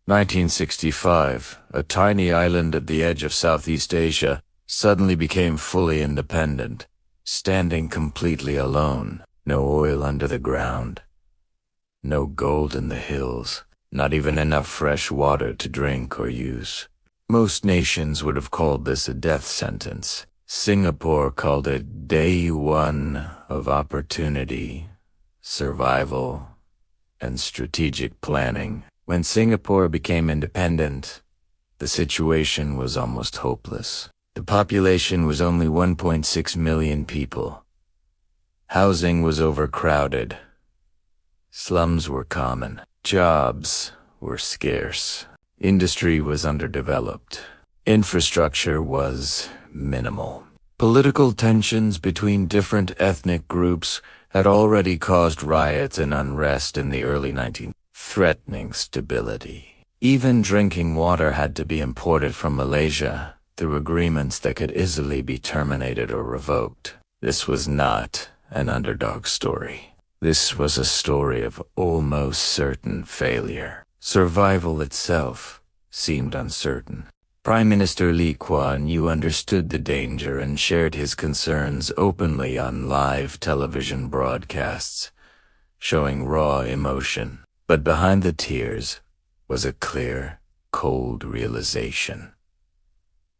1965, a tiny island at the edge of Southeast Asia suddenly became fully independent, standing completely alone. No oil under the ground, no gold in the hills, not even enough fresh water to drink or use. Most nations would have called this a death sentence. Singapore called it day one of opportunity, survival, and strategic planning. When Singapore became independent, the situation was almost hopeless. The population was only 1.6 million people. Housing was overcrowded. Slums were common. Jobs were scarce. Industry was underdeveloped. Infrastructure was minimal. Political tensions between different ethnic groups had already caused riots and unrest in the early 19th, threatening stability. Even drinking water had to be imported from Malaysia through agreements that could easily be terminated or revoked. This was not an underdog story. This was a story of almost certain failure. Survival itself seemed uncertain. Prime Minister Lee Kuan Yew understood the danger and shared his concerns openly on live television broadcasts, showing raw emotion. But behind the tears was a clear, cold realization.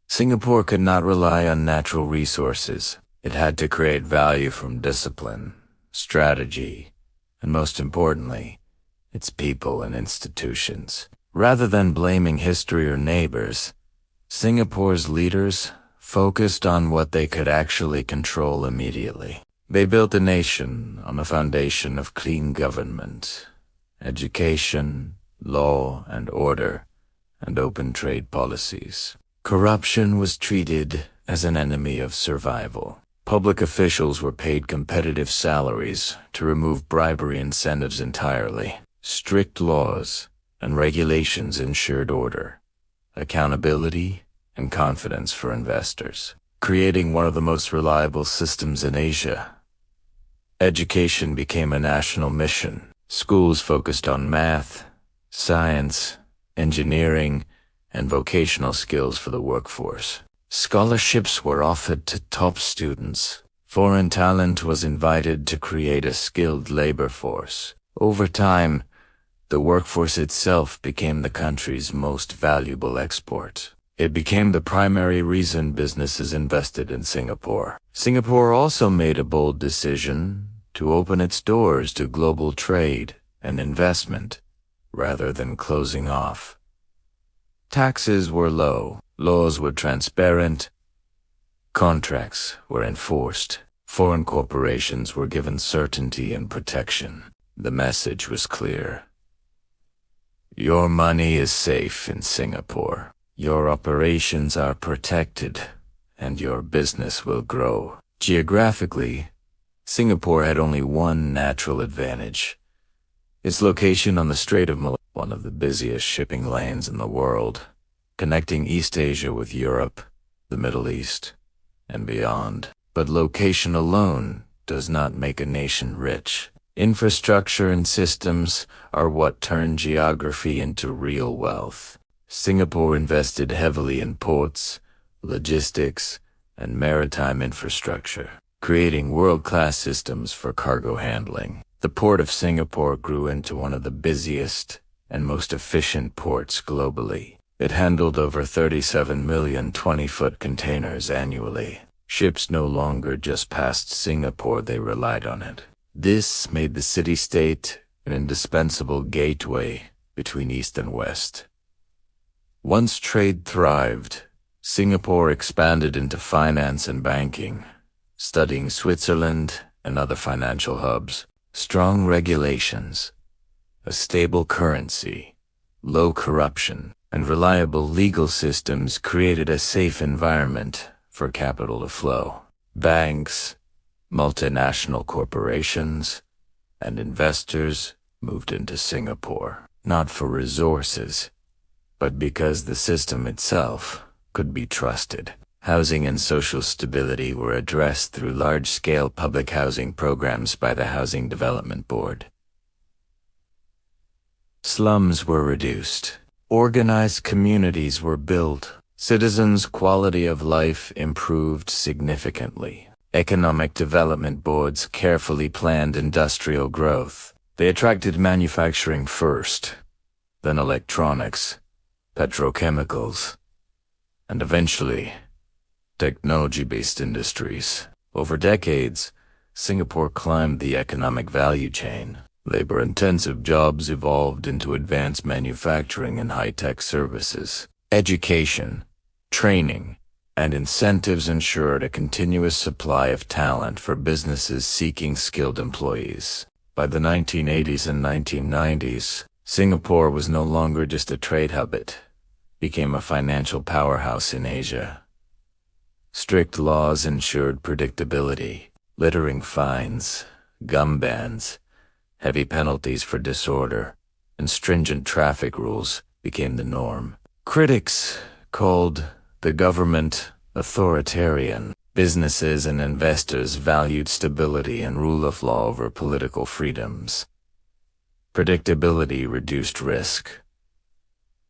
Singapore could not rely on natural resources. It had to create value from discipline, strategy, and most importantly, its people and institutions. Rather than blaming history or neighbors, Singapore's leaders focused on what they could actually control immediately. They built a nation on a foundation of clean government, education, law and order, and open trade policies. Corruption was treated as an enemy of survival. Public officials were paid competitive salaries to remove bribery incentives entirely. Strict laws and regulations ensured order, accountability, and confidence for investors, creating one of the most reliable systems in Asia. Education became a national mission. Schools focused on math, science, engineering, and vocational skills for the workforce. Scholarships were offered to top students. Foreign talent was invited to create a skilled labor force. Over time, the workforce itself became the country's most valuable export. It became the primary reason businesses invested in Singapore. Singapore also made a bold decision to open its doors to global trade and investment, rather than closing off. Taxes were low, laws were transparent, contracts were enforced, foreign corporations were given certainty and protection. The message was clear. Your money is safe in Singapore. Your operations are protected, and your business will grow. Geographically, Singapore had only one natural advantage: its location on the Strait of Malacca, one of the busiest shipping lanes in the world, connecting East Asia with Europe, the Middle East, and beyond. But location alone does not make a nation rich. Infrastructure and systems are what turn geography into real wealth. Singapore invested heavily in ports, logistics, and maritime infrastructure, creating world-class systems for cargo handling. The Port of Singapore grew into one of the busiest and most efficient ports globally. It handled over 37 million 20-foot containers annually. Ships no longer just passed Singapore, they relied on it. This made the city-state an indispensable gateway between East and West. Once trade thrived, Singapore expanded into finance and banking, studying Switzerland and other financial hubs. Strong regulations, a stable currency, low corruption, and reliable legal systems created a safe environment for capital to flow. Banks, multinational corporations, and investors moved into Singapore, not for resources, but because the system itself could be trusted. Housing and social stability were addressed through large-scale public housing programs by the Housing Development Board. Slums were reduced. Organized communities were built. Citizens' quality of life improved significantly. Economic development boards carefully planned industrial growth. They attracted manufacturing first, then electronics, petrochemicals, and eventually, technology-based industries. Over decades, Singapore climbed the economic value chain. Labor-intensive jobs evolved into advanced manufacturing and high-tech services. Education, training, and incentives ensured a continuous supply of talent for businesses seeking skilled employees. By the 1980s and 1990s, Singapore was no longer just a trade hub. It became a financial powerhouse in Asia. Strict laws ensured predictability. Littering fines, gum bans, heavy penalties for disorder, and stringent traffic rules became the norm. Critics called the government authoritarian. Businesses and investors valued stability and rule of law over political freedoms. Predictability reduced risk.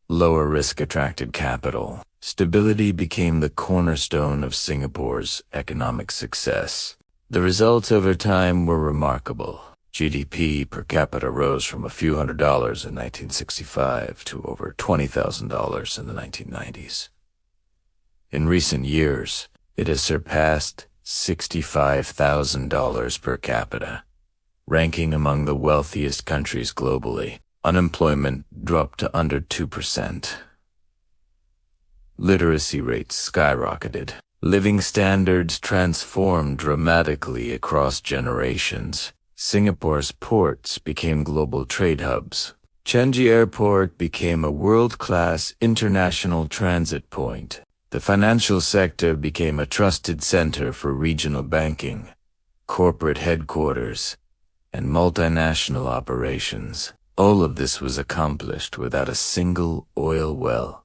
Lower risk attracted capital. Stability became the cornerstone of Singapore's economic success. The results over time were remarkable. GDP per capita rose from a few $100s in 1965 to over $20,000 in the 1990s. In recent years, it has surpassed $65,000 per capita, ranking among the wealthiest countries globally. Unemployment dropped to under 2%. Literacy rates skyrocketed. Living standards transformed dramatically across generations. Singapore's ports became global trade hubs. Changi Airport became a world-class international transit point. The financial sector became a trusted center for regional banking, corporate headquarters, and multinational operations. All of this was accomplished without a single oil well,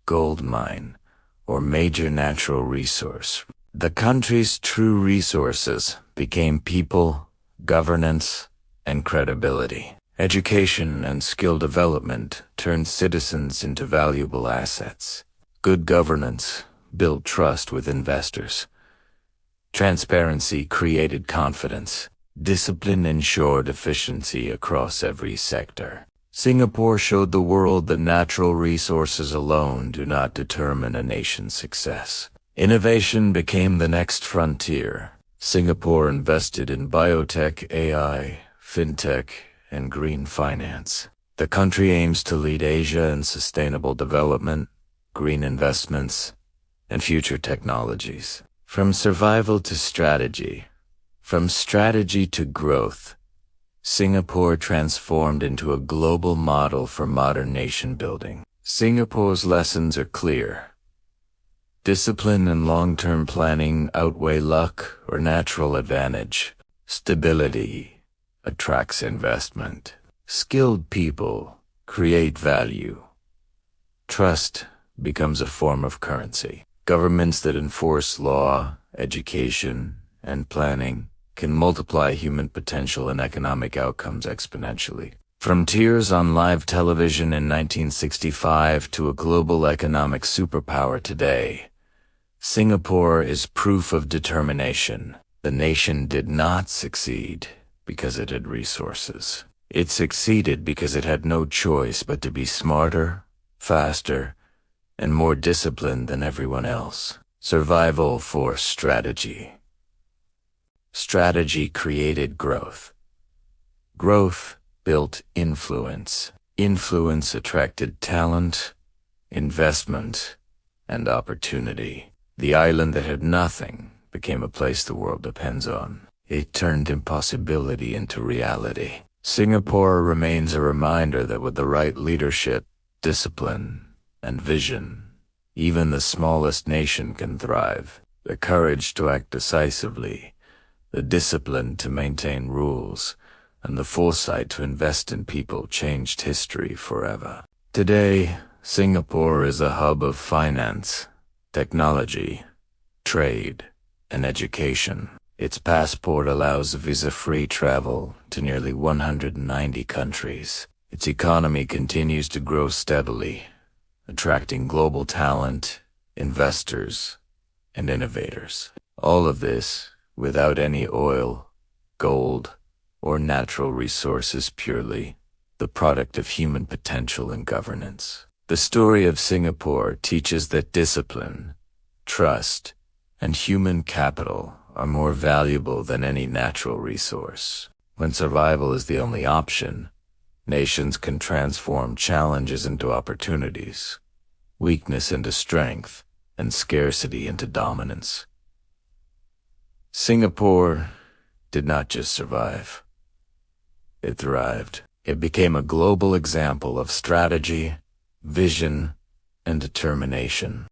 gold mine, or major natural resource. The country's true resources became people, governance, and credibility. Education and skill development turned citizens into valuable assets. Good governance built trust with investors. Transparency created confidence. Discipline ensured efficiency across every sector. Singapore showed the world that natural resources alone do not determine a nation's success. Innovation became the next frontier. Singapore invested in biotech, AI, fintech, and green finance. The country aims to lead Asia in sustainable development, green investments, and future technologies. From survival to strategy, from strategy to growth, Singapore transformed into a global model for modern nation building. Singapore's lessons are clear. Discipline and long-term planning outweigh luck or natural advantage. Stability attracts investment. Skilled people create value. Trust becomes a form of currency. Governments that enforce law, education, and planning can multiply human potential and economic outcomes exponentially. From tears on live television in 1965 to a global economic superpower today, Singapore is proof of determination. The nation did not succeed because it had resources. It succeeded because it had no choice but to be smarter, faster, and more disciplined than everyone else. Survival forced strategy. Strategy created growth. Growth built influence. Influence attracted talent, investment, and opportunity. The island that had nothing became a place the world depends on. It turned impossibility into reality. Singapore remains a reminder that with the right leadership, discipline, and vision, even the smallest nation can thrive. The courage to act decisively, the discipline to maintain rules, and the foresight to invest in people changed history forever. Today, Singapore is a hub of finance, technology, trade, and education. Its passport allows visa-free travel to nearly 190 countries. Its economy continues to grow steadily, attracting global talent, investors, and innovators. All of this without any oil, gold, or natural resources, purely the product of human potential and governance. The story of Singapore teaches that discipline, trust, and human capital are more valuable than any natural resource. When survival is the only option, nations can transform challenges into opportunities, weakness into strength, and scarcity into dominance. Singapore did not just survive. It thrived. It became a global example of strategy, vision, and determination.